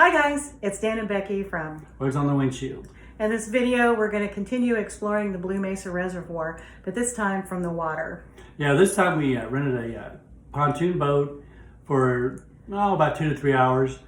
Hi guys, it's Dan and Becky from What's on the Windshield. In this video we're going to continue exploring the Blue Mesa Reservoir, but this time from the water. Yeah, this time we rented a pontoon boat for about 2 to 3 hours,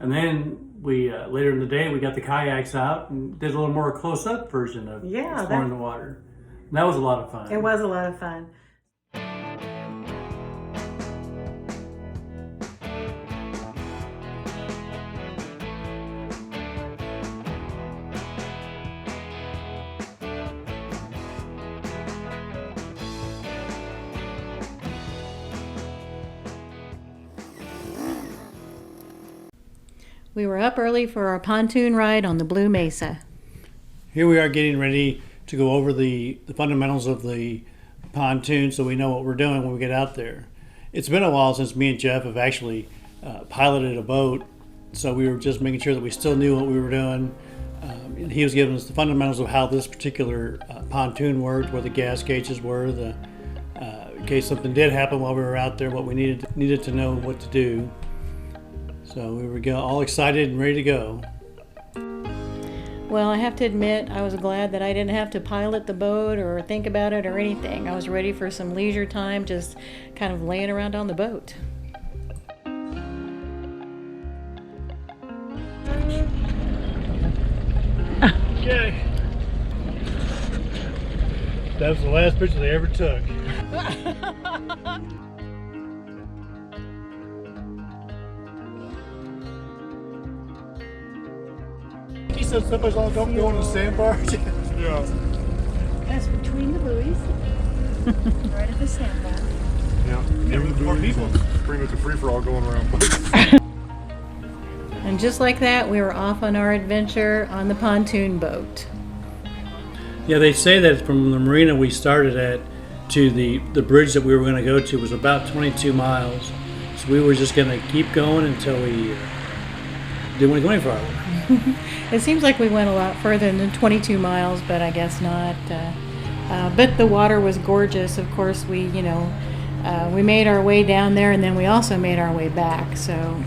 and then we later in the day we got the kayaks out and did a little more close-up version of exploring the water. And that was a lot of fun. It was a lot of fun. We were up early for our pontoon ride on the Blue Mesa. Here we are getting ready to go over the fundamentals of the pontoon so we know what we're doing when we get out there. It's been a while since me and Jeff have actually piloted a boat, so we were just making sure that we still knew what we were doing. He was giving us the fundamentals of how this particular pontoon worked, where the gas gauges were, in case something did happen while we were out there, what we needed to know what to do. So we were all excited and ready to go. Well, I have to admit, I was glad that I didn't have to pilot the boat or think about it or anything. I was ready for some leisure time, just kind of laying around on the boat. Okay. That was the last picture they ever took. He said somebody's all going to the sandbar. Yeah. That's between the buoys, right at the sandbar. Yeah, even the more people. Pretty much a free-for-all going around. And just like that, we were off on our adventure on the pontoon boat. Yeah, they say that from the marina we started at to the bridge that we were going to go to was about 22 miles. So we were just going to keep going until we didn't want to go any farther. It seems like we went a lot further than 22 miles, but I guess not. But the water was gorgeous. Of course, we made our way down there, and then we also made our way back. So.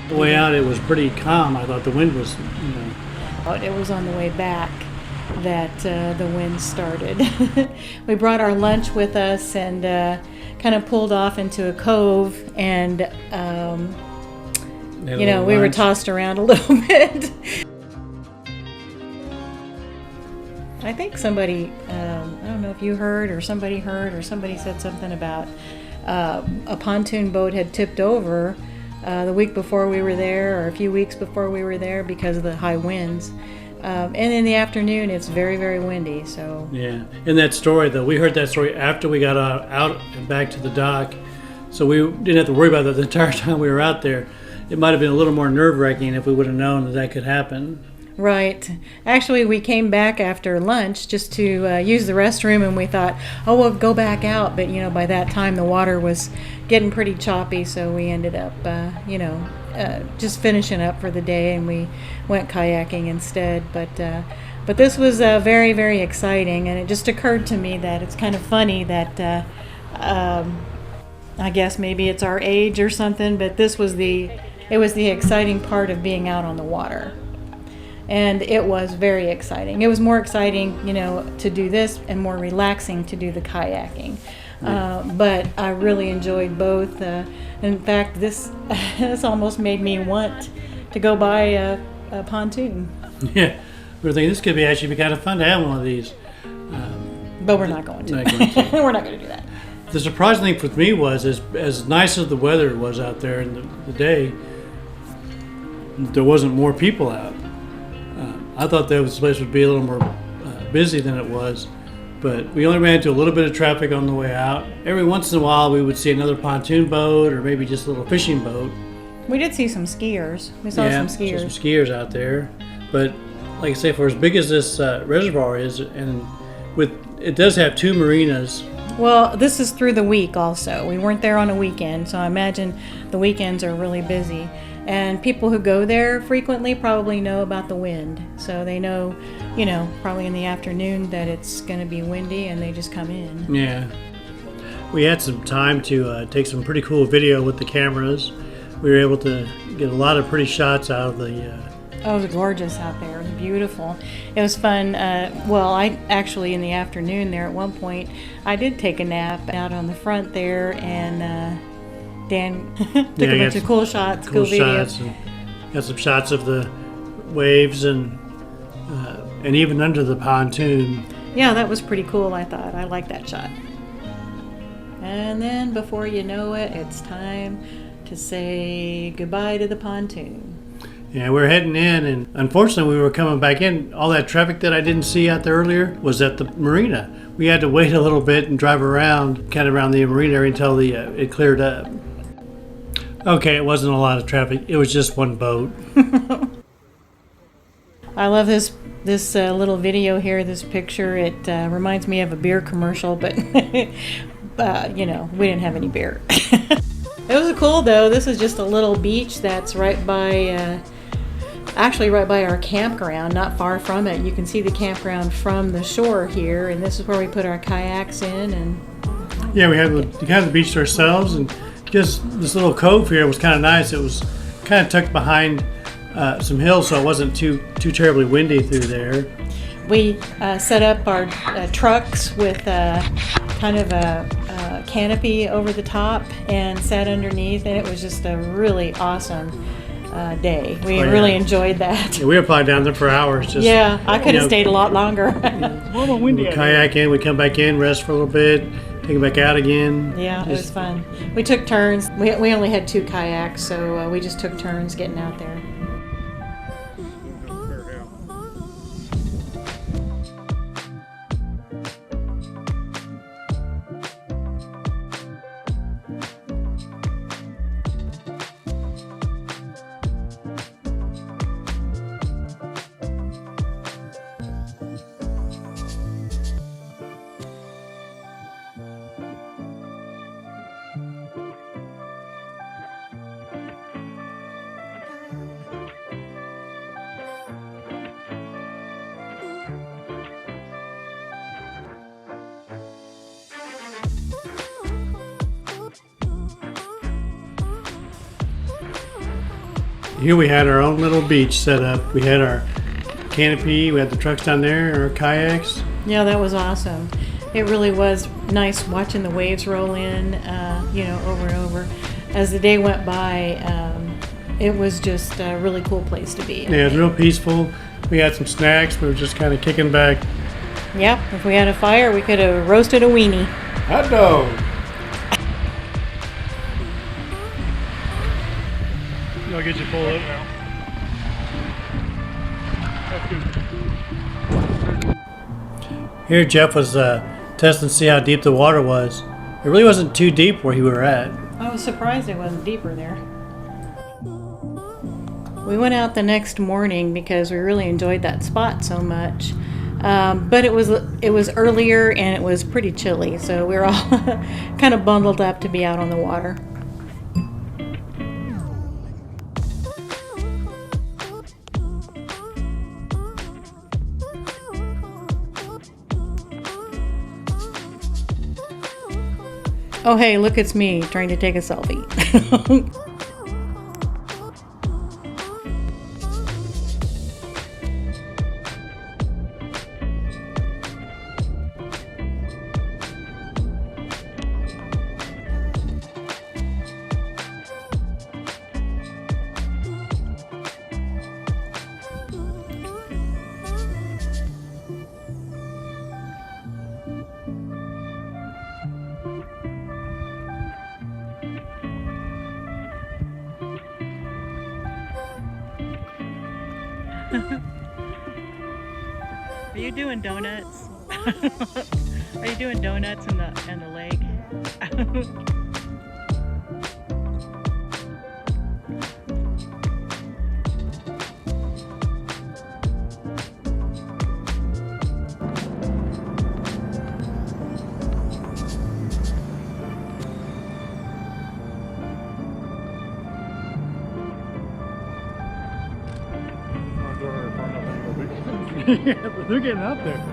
The way out, it was pretty calm. I thought the wind was, It was on the way back that the wind started. We brought our lunch with us and kind of pulled off into a cove, and we were tossed around a little bit. I think somebody, I don't know if you heard or somebody said something about a pontoon boat had tipped over the week before we were there, or a few weeks before we were there, because of the high winds. And in the afternoon, it's very, very windy. So Yeah. In that story, though, we heard that story after we got out and back to the dock. So we didn't have to worry about that the entire time we were out there. It might have been a little more nerve-wracking if we would have known that that could happen. right. Actually, we came back after lunch just to use the restroom, and we thought, oh, we'll go back out. But by that time the water was getting pretty choppy, so we ended up, just finishing up for the day, and we went kayaking instead. But this was very, very exciting, and it just occurred to me that it's kind of funny that I guess maybe it's our age or something, but it was the exciting part of being out on the water. And it was very exciting. It was more exciting, to do this and more relaxing to do the kayaking. But I really enjoyed both. In fact, this almost made me want to go buy a pontoon. Yeah. We were thinking this could actually be kind of fun to have one of these. But we're not going to. Not going to. We're not going to do that. The surprising thing for me was, as nice as the weather was out there in the day, there wasn't more people out. I thought that this place would be a little more busy than it was, but we only ran into a little bit of traffic on the way out. Every once in a while, we would see another pontoon boat or maybe just a little fishing boat. We did see some skiers. We saw some skiers. Some skiers out there. But like I say, for as big as this reservoir is, and it does have 2 marinas. Well, this is through the week also. We weren't there on a weekend, so I imagine the weekends are really busy. And people who go there frequently probably know about the wind. So they know, probably in the afternoon that it's going to be windy, and they just come in. Yeah. We had some time to take some pretty cool video with the cameras. We were able to get a lot of pretty shots out of the... Oh, it was gorgeous out there. It was beautiful. It was fun. I actually, in the afternoon there at one point, I did take a nap out on the front there, and Dan took a bunch of cool shots, cool videos. Got some shots of the waves and even under the pontoon. Yeah, that was pretty cool, I thought. I liked that shot. And then before you know it, it's time to say goodbye to the pontoon. Yeah, we were heading in, and unfortunately we were coming back in. All that traffic that I didn't see out there earlier was at the marina. We had to wait a little bit and drive around, kind of around the marina area until it cleared up. Okay, it wasn't a lot of traffic. It was just one boat. I love this little video here, this picture. It reminds me of a beer commercial, but we didn't have any beer. It was cool though. This is just a little beach that's right by our campground, not far from it. You can see the campground from the shore here, and this is where we put our kayaks in. And yeah, we had the beach to ourselves, and just this little cove here was kind of nice. It was kind of tucked behind some hills, so it wasn't too terribly windy through there. We set up our trucks with kind of a canopy over the top and sat underneath, and it was just a really awesome day. We really enjoyed that. Yeah, we were probably down there for hours. I could have stayed a lot longer. We'd kayak in, we'd come back in, rest for a little bit, take it back out again. Yeah, it was fun. We took turns. We only had 2 kayaks, so we just took turns getting out there. Here we had our own little beach set up. We had our canopy, we had the trucks down there, our kayaks. Yeah, that was awesome. It really was nice watching the waves roll in, over and over. As the day went by, it was just a really cool place to be. Yeah, it was real peaceful. We had some snacks. We were just kind of kicking back. Yep, if we had a fire, we could have roasted a weenie. Hot dog. I'll get you pulled up. That's good. Here, Jeff was testing to see how deep the water was. It really wasn't too deep where we were at. I was surprised it wasn't deeper there. We went out the next morning because we really enjoyed that spot so much. But it was earlier and it was pretty chilly, so we were all kind of bundled up to be out on the water. Oh hey, look, it's me trying to take a selfie. Are you doing donuts? Are you doing donuts in the lake? Yeah, but they're getting out there.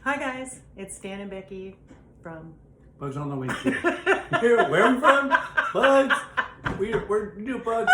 Hi guys, it's Stan and Becky from Bugs on the windshield. Where are we from? Bugs. We're new bugs.